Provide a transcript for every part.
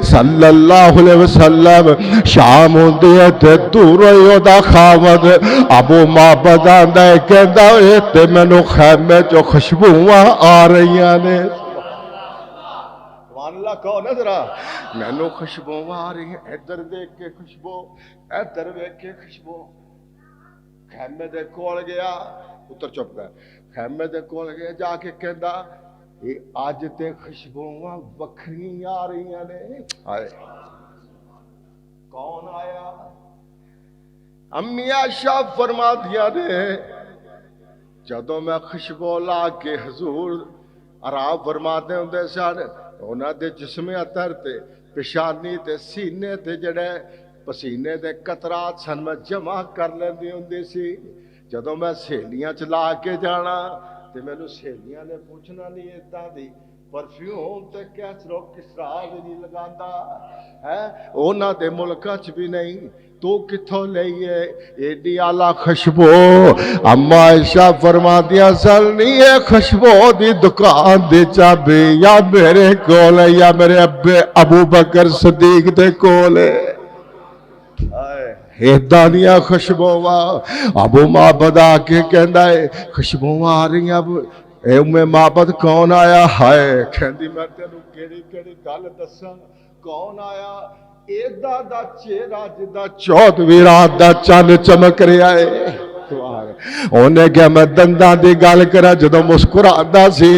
صلی اللہ علیہ وسلم شام ہوندی ہے تے دور ہی دا خاوند ابو معبد آندا ہے کہندا اے تے مینوں خیمے چوں خوشبوواں آ رہیاں نے سبحان اللہ کہو نا ذرا مینوں خوشبوواں آ رہی ہیں ادھر دیکھ کے خوشبو ادھر دیکھ کے خوشبو خیمے دے کول گیا پتر چپ گیا خیمے دے کول گیا جا کے کہندا اے اج تے خوشبوواں وکھری آ رہیاں نے ہائے کون آیا امی عائشہ فرماندیاں نے جدوں میں خوشبو لا کے حضور آرام فرماتے ہوندے سن انہاں دے جسم اطہر تے پیشانی تے سینے تے جڑے پسینے دے قطرات سن میں جمع کر لیندی ہوندی سی جدوں میں سہیلیاں چلا کے جانا تے مینوں سہیلیاں نے پوچھنا نہیں اداں دی پرفیوم تے کیسرو کسرا بھی نہیں لگاندا ہے انہاں دے ملکاں چ بھی نہیں تو کتھوں لئیے ایڈی اعلیٰ خوشبو اما عائشہ فرماندیاں سن نہیں ہے خوشبو دی دکان دی چابی یا میرے کول ہے یا میرے ابو بکر صدیق دے کول ہے ایدانیاں خوشبوواں ابو معبد آ کے کہندا ہے خوشبوواں آ رہی اب اے ام معبد کون آیا ہائے کہندی میں تینوں کیڑی کیڑی گل دساں کون آیا ایدا دا چہرہ جدا 14ویں رات دا چند چمک رہا ہے انہیں کیا میں دنداں دی گل کرا جدوں مسکراندا سی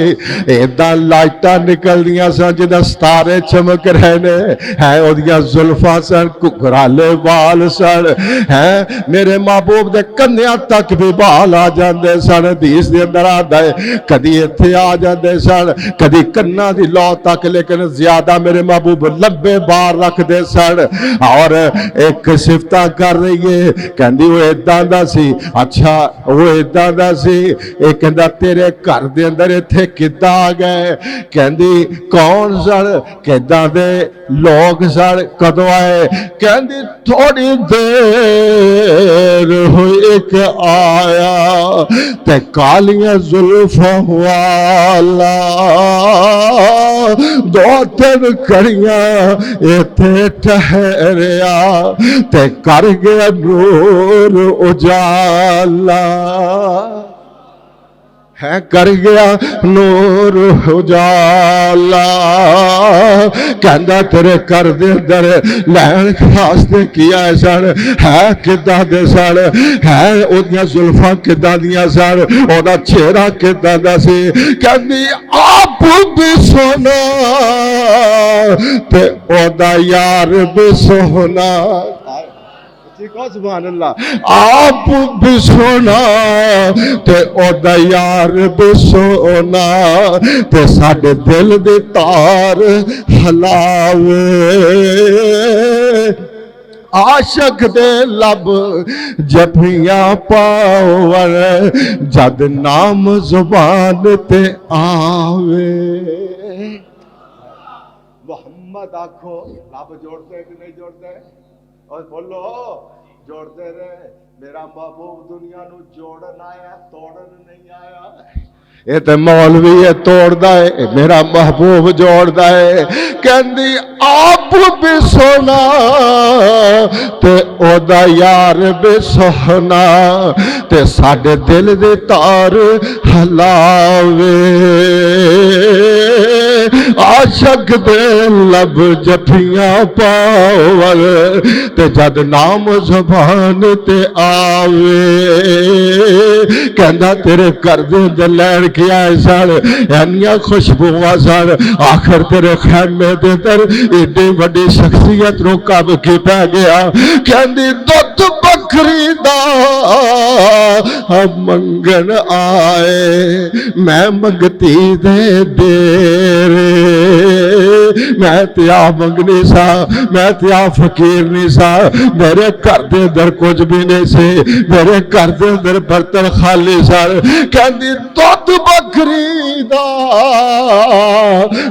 ایداں لائٹاں نکل دیاں سن جداں ستارے چمک رہے نے ہے اودیاں زلفاں سن گھرالے بال سن ہے میرے محبوب دے کنیاں تک بھی بال آ جاندے سن حدیث دے اندر آندا ہے کدی ایتھے آ جاندے سن کدی کناں دی لو تک لیکن زیادہ میرے محبوب لمبے بال رکھ دے سن اور ایک صفتہ کر رہی ہے کہندی وہ ایداں دا سی اچھا وہ ایداں دا سی ایک کہندا تیرے گھر دے اندر ایتھے کداں آ گئے کہندی کون سن کداں دے لوگ سن کدوں آئے کہندی تھوڑی دیر ہوئی ایک آیا تے کالیاں زلفاں والا دو تین کڑیاں ایتھے ٹھہریا تے کر گیا نور اجالا ہے کر گیا نور اجالا کہندا تیرے کر دے اندر لین واسطے کیا ہے سن ہے کداں دے سن ہے اودیاں زلفاں کداں دیاں سن اودا چہرہ کداں دا سی کہندی آپ بھی سونا تے اودا یار بھی سونا سبحان اللہ آپ بھی سونا تے اودا یار بھی سونا تے ساڈے دل دی تار ہلاوے عاشق دے لب جبیاں پاور جد نام زبان تے آوے محمد آکھو لب جوڑتے کہ نہیں جوڑتے اور بولو جوڑتے رہے میرا محبوب دنیا نو جوڑن آیا توڑن نہیں آیا یہ تے مولوی ہے توڑ دائے میرا محبوب جوڑ دائے کہندی آپ بھی سونا تے او دا یار بھی سونا تے ساڑے دل دے تار ہلاوے عاشق دے لب جفیاں پاور تے جد نام زبان تے آوے کہندا تیرے کر دے دلین کیا ہے سن اینیاں خوشبوواں سن آخر تیرے خیمے دے در ایڈی وڈی شخصیت رو کب کی پہ گیا کہندی دودھ بکری دا منگن آئے میں منگتی دے دے میں تیا منگنی سا میں تیا فقیر نہیں سا میرے گھر دے در کچھ بھی نہیں سے میرے گھر دے در برتن خالی سا کہندی دودھ بکری دا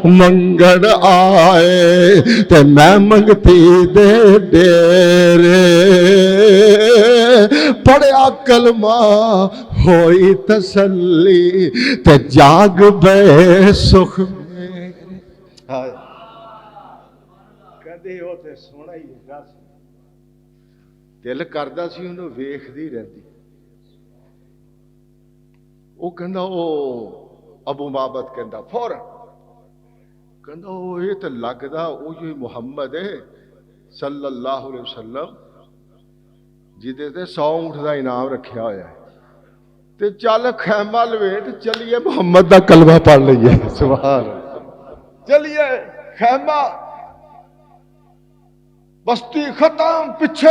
منگن آئے تے میں منگتی دے ڈیرے پڑھیا کلمہ ہوئی تسلی تے جاگ بے سخ ਕਹਿੰਦੇ ਉਹ ਤੇ ਸੋਹਣਾ ਹੀ ਹੈਗਾ ਸੀ, ਦਿਲ ਕਰਦਾ ਸੀ ਉਹਨੂੰ ਵੇਖਦੀ ਰਹਿੰਦੀ। ਉਹ ਕਹਿੰਦਾ ਉਹ ਅਬੂ ਮਾਬਦ ਕਹਿੰਦਾ ਫੌਰਨ, ਕਹਿੰਦਾ ਉਹ ਇਹ ਤਾਂ ਲੱਗਦਾ ਉਹ ਹੀ ਮੁਹੰਮਦ ਹੈ ਸੱਲੱਲਾਹੁ ਅਲੈਹਿ ਵਸੱਲਮ ਜਿਹਦੇ ਤੇ 100 ਊਂਠ ਦਾ ਇਨਾਮ ਰੱਖਿਆ ਹੋਇਆ ਹੈ, ਤੇ ਚੱਲ ਖੈਮਾ ਲਵੇਟ ਚਲੀਏ ਮੁਹੰਮਦ ਦਾ ਕਲਮਾ ਪੜ੍ਹ ਲਈਏ। ਸੁਭਾਨ ਅੱਲਾਹ, ਚਲੀਏ ਖੈਮਾ, ਬਸਤੀ ਖਤਮ, ਪਿੱਛੇ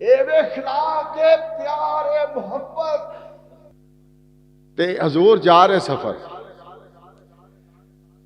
ਇਹ ਵੇ ਖਿਲਾ ਕੇ ਪਿਆਰੇ ਮੁਹੱਬਤ ਤੇ ਹਜ਼ੂਰ ਜਾ ਰਹੇ ਸਫਰ,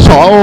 100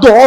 2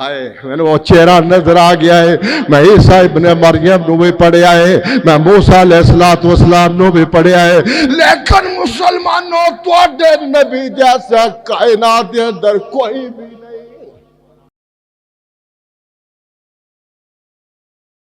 ہائے میں وہ چہرہ نظر آ گیا ہے، میں عیسیٰ ابن مریم نو بھی پڑھیا ہے، میں موسیٰ علیہ السلام نو بھی پڑھیا ہے، لیکن مسلمانوں تو نبی جیسا کائنات دے اندر کوئی بھی